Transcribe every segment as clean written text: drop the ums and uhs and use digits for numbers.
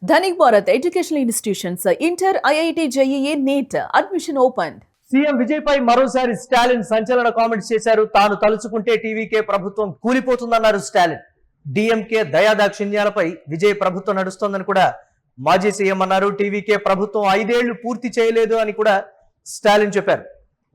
Dhanik Bharat educational institutions inter IIT JEE NEET admission open. CM Vijay పై మరోసారి స్టాలిన్ సంచలన కామెంట్స్ చేశారు. తాను తలుచుకుంటే టీవీకే ప్రభుత్వం కూలిపోతుందన్నారు స్టాలిన్. డిఎంకే దయాదాక్షిణ్యాలపై విజయ్ ప్రభుత్వం నడుస్తోందని కూడా మాజీ సీఎం అన్నారు. టీవీకే ప్రభుత్వం 5 ఏళ్లు పూర్తి చేయలేదు అని కూడా స్టాలిన్ చెప్పారు.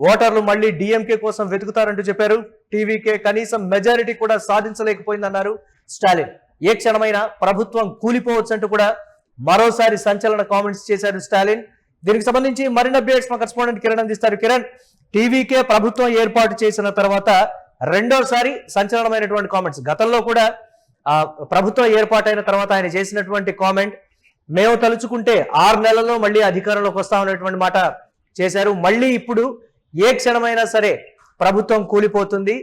ఓటర్లు మళ్లీ డిఎంకే కోసం వెతుకుతారంటూ చెప్పారు. టీవీకే కనీసం మెజారిటీ కూడా సాధించలేకపోయిందన్నారు స్టాలిన్. ఏ క్షణమైనా ప్రభుత్వం కూలిపోవచ్చంటూ కూడా మరోసారి సంచలన కామెంట్స్ చేశారు స్టాలిన్. దీనికి సంబంధించి మరిన్ని అప్డేట్స్ మా కరెస్పాండెంట్ కిరణ్ అందిస్తారు. కిరణ్, టీవీకే ప్రభుత్వం ఏర్పాటు చేసిన తర్వాత రెండోసారి సంచలనమైనటువంటి కామెంట్స్. గతంలో కూడా ప్రభుత్వం ఏర్పాటైన తర్వాత ఆయన చేసినటువంటి కామెంట్, మేము తలుచుకుంటే 6 నెలల్లో మళ్ళీ అధికారంలోకి వస్తామనేటువంటి మాట చేశారు. మళ్ళీ ఇప్పుడు ఏ క్షణమైనా సరే ప్రభుత్వం కూలిపోతుంది,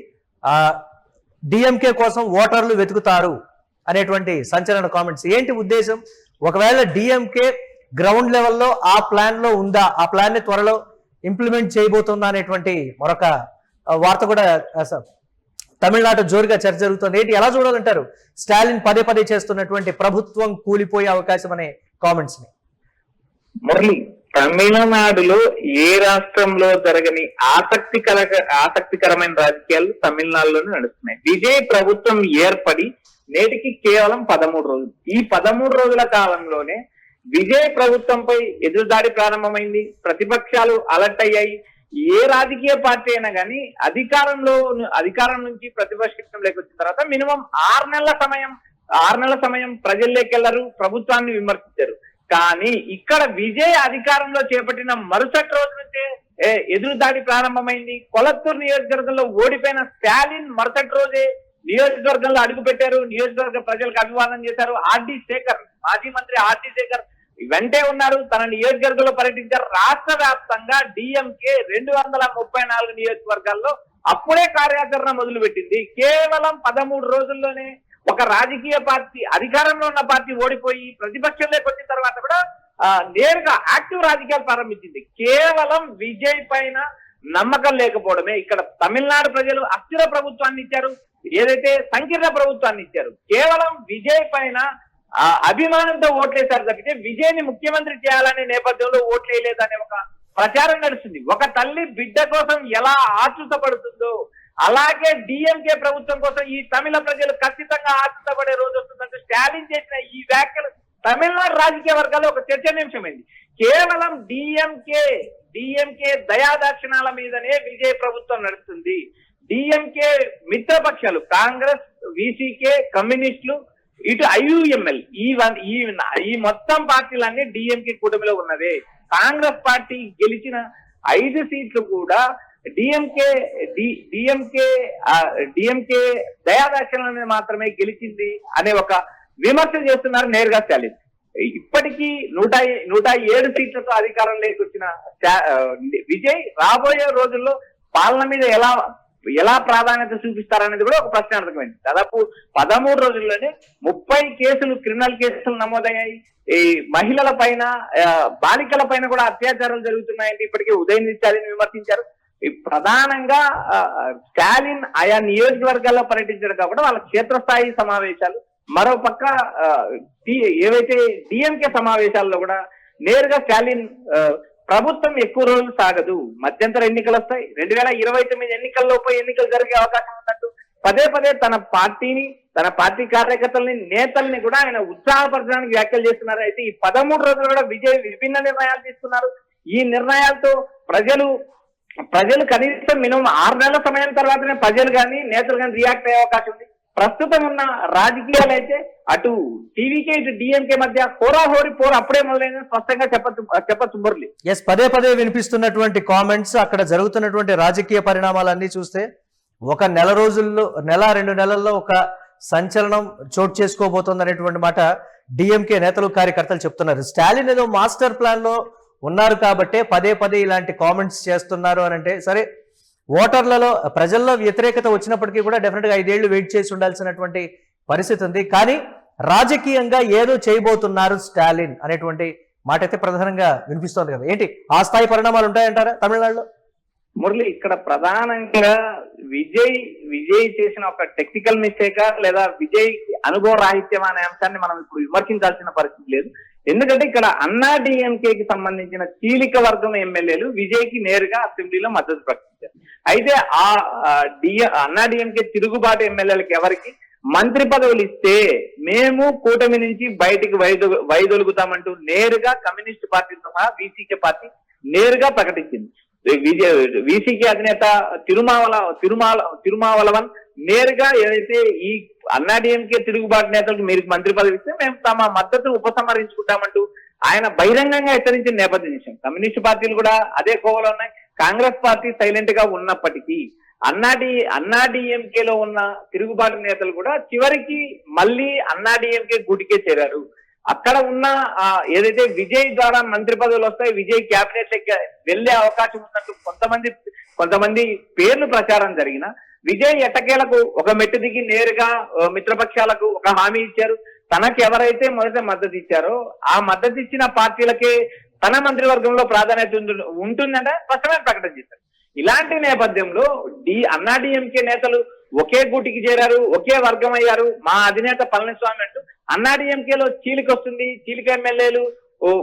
డిఎంకే కోసం ఓటర్లు వెతుకుతారు అనేటువంటి సంచలన కామెంట్స్. ఏంటి ఉద్దేశం? ఒకవేళ డిఎంకే గ్రౌండ్ లెవెల్లో ఆ ప్లాన్ లో ఉందా, ఆ ప్లాన్ ని త్వరలో ఇంప్లిమెంట్ చేయబోతుందా అనేటువంటి మరొక వార్త కూడా తమిళనాడు జోరుగా చర్చ జరుగుతుంది. ఏంటి, ఎలా చూడాలంటారు స్టాలిన్ పదే పదే చేస్తున్నటువంటి ప్రభుత్వం కూలిపోయే అవకాశం అనే కామెంట్స్ ని? మురళి, తమిళనాడులో ఏ రాష్ట్రంలో జరగని ఆసక్తికరమైన రాజకీయాలు తమిళనాడులోనే నడుస్తున్నాయి. విజయ్ ప్రభుత్వం ఏర్పడి నేటికి కేవలం 13 రోజులు. ఈ 13 రోజుల కాలంలోనే విజయ్ ప్రభుత్వంపై ఎదురుదాడి ప్రారంభమైంది. ప్రతిపక్షాలు అలర్ట్ అయ్యాయి. ఏ రాజకీయ పార్టీ అయినా కానీ అధికారం నుంచి ప్రతిపక్షంలోకి వచ్చిన తర్వాత మినిమం 6 నెలల సమయం ప్రజల్లోకి వెళ్లరు, ప్రభుత్వాన్ని విమర్శించారు. కానీ ఇక్కడ విజయ్ అధికారంలో చేపట్టిన మరుసటి రోజు నుంచే ఎదురుదాడి ప్రారంభమైంది. కొలత్తూరు నియోజకవర్గంలో ఓడిపోయిన స్టాలిన్ మరుసటి రోజే నియోజకవర్గంలో అడుగు పెట్టారు. నియోజకవర్గ ప్రజలకు అభివాదం చేశారు. ఆర్డి శేఖర్, మాజీ మంత్రి ఆర్డి శేఖర్ వెంటే ఉన్నారు. తన నియోజకవర్గంలో పర్యటించారు. రాష్ట్ర వ్యాప్తంగా డిఎంకే 234 నియోజకవర్గాల్లో అప్పుడే కార్యాచరణ మొదలుపెట్టింది. కేవలం 13 రోజుల్లోనే ఒక రాజకీయ పార్టీ, అధికారంలో ఉన్న పార్టీ ఓడిపోయి ప్రతిపక్షంలోకి వచ్చిన తర్వాత కూడా నేరుగా యాక్టివ్ రాజకీయాలు ప్రారంభించింది. కేవలం విజయ్ పైన నమ్మకం లేకపోవడమే. ఇక్కడ తమిళనాడు ప్రజలు అస్థిర ప్రభుత్వాన్ని ఇచ్చారు, ఏదైతే సంకీర్ణ ప్రభుత్వాన్ని ఇచ్చారు. కేవలం విజయ్ పైన అభిమానంతో ఓట్లేశారు తప్పితే విజయ్ ని ముఖ్యమంత్రి చేయాలనే నేపథ్యంలో ఓట్లేయలేదనే ఒక ప్రచారం నడుస్తుంది. ఒక తల్లి బిడ్డ కోసం ఎలా ఆతృతపడుతుందో అలాగే డిఎంకే ప్రభుత్వం కోసం ఈ తమిళ ప్రజలు ఖచ్చితంగా ఆతృతపడే రోజు వస్తుందంటూ స్టాలిన్ చేసిన ఈ వ్యాఖ్యలు తమిళనాడు రాజకీయ వర్గాల్లో ఒక చర్చనీయాంశమైంది. కేవలం డిఎంకే దయాదాక్షిణాల మీదనే విజయ్ ప్రభుత్వం నడుస్తుంది. డిఎంకే మిత్రపక్షాలు కాంగ్రెస్, విసికే, కమ్యూనిస్టులు, ఇటు ఐయుఎంఎల్ ఈ మొత్తం పార్టీలన్నీ డిఎంకే కూటమిలో ఉన్నవే. కాంగ్రెస్ పార్టీ గెలిచిన 5 సీట్లు కూడా డిఎంకే దయాదాక్షిణ్యాల మాత్రమే గెలిచింది అనే ఒక విమర్శ చేస్తున్నారు నేరుగా స్టాలిన్. ఇప్పటికీ 107 సీట్లతో అధికారంలోకి వచ్చిన విజయ్ రాబోయే రోజుల్లో పాలన మీద ఎలా ప్రాధాన్యత చూపిస్తారనేది కూడా ఒక ప్రశ్నార్థకమైంది. దాదాపు 13 రోజుల్లోనే 30 కేసులు, క్రిమినల్ కేసులు నమోదయ్యాయి. ఈ మహిళల పైన, బాలికల పైన కూడా అత్యాచారాలు జరుగుతున్నాయంటే ఇప్పటికే ఉదయనిత్యాలని విమర్శించారు. ప్రధానంగా స్టాలిన్ ఆయా నియోజకవర్గాల్లో పర్యటించడం కాకుండా వాళ్ళ క్షేత్రస్థాయి సమావేశాలు, మరో పక్క ఏవైతే డిఎంకే సమావేశాల్లో కూడా నేరుగా స్టాలిన్ ప్రభుత్వం ఎక్కువ రోజులు సాగదు, మధ్యంతర ఎన్నికలు వస్తాయి, 2029 ఎన్నికల్లోపు ఎన్నికలు జరిగే అవకాశం ఉన్నట్టు పదే తన పార్టీ కార్యకర్తల్ని, నేతల్ని కూడా ఆయన ఉత్సాహపరచడానికి వ్యాఖ్యలు చేస్తున్నారు. అయితే ఈ 13 రోజులు కూడా విజయ్ విభిన్న నిర్ణయాలు తీసుకున్నారు. ఈ నిర్ణయాలతో ప్రజలు కనీసం మినిమం 6 నెలల సమయం తర్వాతనే ప్రజలు కానీ నేతలు కానీ రియాక్ట్ అయ్యే అవకాశం ఉంది. ప్రస్తుతం ఉన్న రాజకీయాలు అయితే అటు టీవీకే ఇటు డిఎంకే మధ్య హోరాహోరీ పోరు అప్పుడే మొదలైందని స్పష్టంగా చెప్పచ్చు మురళి. పదే వినిపిస్తున్నటువంటి కామెంట్స్, అక్కడ జరుగుతున్నటువంటి రాజకీయ పరిణామాలన్నీ చూస్తే ఒక నెల రోజుల్లో, 1-2 నెలల్లో ఒక సంచలనం చోటు చేసుకోబోతోంది అనేటువంటి మాట డిఎంకే నేతలు, కార్యకర్తలు చెప్తున్నారు. స్టాలిన్ ఏదో మాస్టర్ ప్లాన్ లో ఉన్నారు కాబట్టే పదే ఇలాంటి కామెంట్స్ చేస్తున్నారు అని అంటే సరే, ఓటర్లలో, ప్రజల్లో వ్యతిరేకత వచ్చినప్పటికీ కూడా డెఫినెట్ గా 5 ఏళ్లు వెయిట్ చేసి ఉండాల్సినటువంటి పరిస్థితి ఉంది. కానీ రాజకీయంగా ఏదో చేయబోతున్నారు స్టాలిన్ అనేటువంటి మాట అయితే ప్రధానంగా వినిపిస్తోంది కదా. ఏంటి ఆ స్థాయి పరిణామాలు ఉంటాయంటారా తమిళనాడులో? మురళి, ఇక్కడ ప్రధానంగా విజయ్ చేసిన ఒక టెక్నికల్ మిస్టేకా లేదా విజయ్ అనుభవ రాహిత్యం అనే అంశాన్ని మనం ఇప్పుడు విమర్శించాల్సిన పరిస్థితి లేదు. ఎందుకంటే ఇక్కడ అన్నా డిఎంకేకి సంబంధించిన చీలిక వర్గం ఎమ్మెల్యేలు విజయ్కి నేరుగా అసెంబ్లీలో మద్దతు ప్రకటించారు. అయితే అన్నా డిఎంకే తిరుగుబాటు ఎమ్మెల్యేలకు ఎవరికి మంత్రి పదవులు ఇస్తే మేము కూటమి నుంచి బయటికి వైదొలుగుతామంటూ నేరుగా కమ్యూనిస్ట్ పార్టీతో సహా వీసీకే పార్టీ నేరుగా ప్రకటించింది. వీసీకే అధినేత తిరుమావలవన్ నేరుగా ఏదైతే ఈ అన్నా డిఎంకే తిరుగుబాటు నేతలకు మీరు మంత్రి పదవి ఇస్తే మేము తమ మద్దతును ఉపసంహరించుకుంటామంటూ ఆయన బహిరంగంగా హెచ్చరించిన నేపథ్యం విషయం. కమ్యూనిస్ట్ పార్టీలు కూడా అదే కోవలో ఉన్నాయి. కాంగ్రెస్ పార్టీ సైలెంట్ గా ఉన్నప్పటికీ అన్నా డిఎంకేలో ఉన్న తిరుగుబాటు నేతలు కూడా చివరికి మళ్ళీ అన్నా డిఎంకే గూటికే చేరారు. అక్కడ ఉన్న ఏదైతే విజయ్ ద్వారా మంత్రి పదవులు వస్తాయి, విజయ్ క్యాబినెట్ లెక్క వెళ్లే అవకాశం ఉన్నట్టు కొంతమంది పేర్లు ప్రచారం జరిగిన విజయ్ ఎట్టకేలకు ఒక మెట్టు దిగి నేరుగా మిత్రపక్షాలకు ఒక హామీ ఇచ్చారు. తనకు ఎవరైతే మొదట మద్దతు ఇచ్చారో ఆ మద్దతు ఇచ్చిన పార్టీలకే తన మంత్రివర్గంలో ప్రాధాన్యత ఉంటుందంటే స్పష్టమైన ప్రకటన చేశారు. ఇలాంటి నేపథ్యంలో అన్నా డిఎంకే నేతలు ఒకే గూటికి చేరారు, ఒకే వర్గం అయ్యారు. మా అధినేత పళనిస్వామి అంటూ అన్నా డిఎంకేలో చీలిక వస్తుంది, చీలిక ఎమ్మెల్యేలు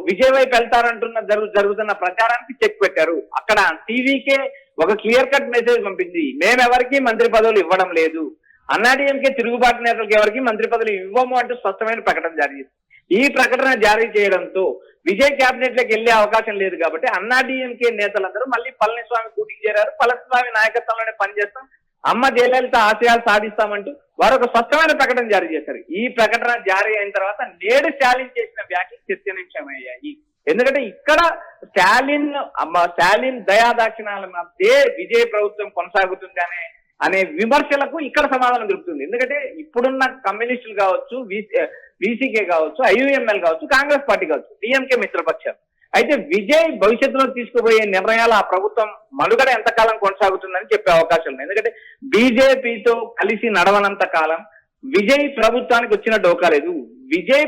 విజయ్ వైపు వెళ్తారంటున్న జరుగుతున్న ప్రచారానికి చెక్ పెట్టారు. అక్కడ టీవీకే ఒక క్లియర్ కట్ మెసేజ్ పంపింది, మేమెవరికి మంత్రి పదవులు ఇవ్వడం లేదు, అన్నా డిఎంకే తిరుగుబాటు నేతలకు ఎవరికి మంత్రి పదవులు ఇవ్వము అంటూ స్పష్టమైన ప్రకటన జారీ చేసింది. ఈ ప్రకటన జారీ చేయడంతో విజయ్ క్యాబినెట్ లోకి వెళ్లే అవకాశం లేదు కాబట్టి అన్నా డిఎంకే నేతలందరూ మళ్ళీ పళనిస్వామి కూటికి చేరారు. పళనిస్వామి నాయకత్వంలోనే పనిచేస్తాం, అమ్మ జయలలిత ఆశయాలు సాధిస్తామంటూ వారు ఒక స్పష్టమైన ప్రకటన జారీ చేశారు. ఈ ప్రకటన జారీ అయిన తర్వాత నేడు స్టాలిన్ చేసిన వ్యాఖ్యలు చర్చనీయాంశమయ్యాయి. ఎందుకంటే ఇక్కడ స్టాలిన్ దయాదాక్షిణాల మధ్య విజయ్ ప్రభుత్వం కొనసాగుతుంది అనే విమర్శలకు ఇక్కడ సమాధానం దొరుకుతుంది. ఎందుకంటే ఇప్పుడున్న కమ్యూనిస్టులు కావచ్చు, వీసీకే కావచ్చు, ఐయుఎంఎల్ కావచ్చు, కాంగ్రెస్ పార్టీ కావచ్చు, డిఎంకే మిత్రపక్షాలు. అయితే విజయ్ భవిష్యత్తులో తీసుకుపోయే నిర్ణయాలు ఆ ప్రభుత్వం మనుగడ ఎంతకాలం కొనసాగుతుందని చెప్పే అవకాశం ఉంది. ఎందుకంటే బీజేపీతో కలిసి నడవనంత కాలం విజయ్ ప్రభుత్వానికి వచ్చిన డోకా లేదు. విజయ్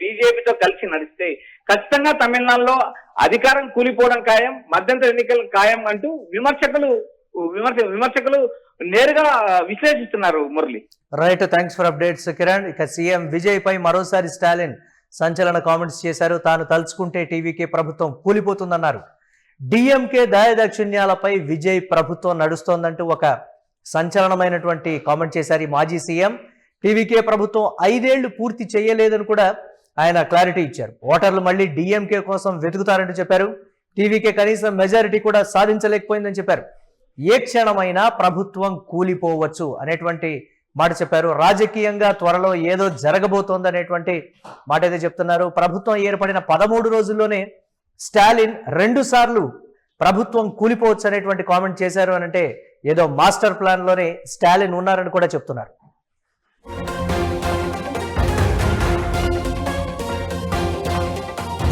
బీజేపీతో కలిసి నడిస్తే ఖచ్చితంగా తమిళనాడులో అధికారం కూలిపోవడం ఖాయం, మధ్యంతర ఎన్నికలు ఖాయం అంటూ విమర్శకులు నేరుగా విశ్లేషిస్తున్నారు. Murali, right, thanks for updates Kiran. ఇక సీఎం విజయ్ పై మరోసారి స్టాలిన్ సంచలన కామెంట్స్ చేశారు. తాను తలుచుకుంటే టీవీకే ప్రభుత్వం కూలిపోతుందన్నారు. డిఎంకే దయాదాక్షిణ్యాలపై విజయ్ ప్రభుత్వం నడుస్తోందంటూ ఒక సంచలనమైనటువంటి కామెంట్ చేశారు ఈ మాజీ సీఎం. టీవీకే ప్రభుత్వం 5 ఏళ్లు పూర్తి చేయలేదని కూడా ఆయన క్లారిటీ ఇచ్చారు. ఓటర్లు మళ్ళీ డిఎంకే కోసం వెతుకుతారంటూ చెప్పారు. టీవీకే కనీసం మెజారిటీ కూడా సాధించలేకపోయిందని చెప్పారు. ఏ క్షణమైనా ప్రభుత్వం కూలిపోవచ్చు అనేటువంటి మాట చెప్పారు. రాజకీయంగా త్వరలో ఏదో జరగబోతోంది అనేటువంటి మాట అయితే చెప్తున్నారు. ప్రభుత్వం ఏర్పడిన 13 రోజుల్లోనే స్టాలిన్ 2 సార్లు ప్రభుత్వం కూలిపోవచ్చు అనేటువంటి కామెంట్ చేశారు అని అంటే ఏదో మాస్టర్ ప్లాన్ లోనే స్టాలిన్ ఉన్నారని కూడా చెప్తున్నారు.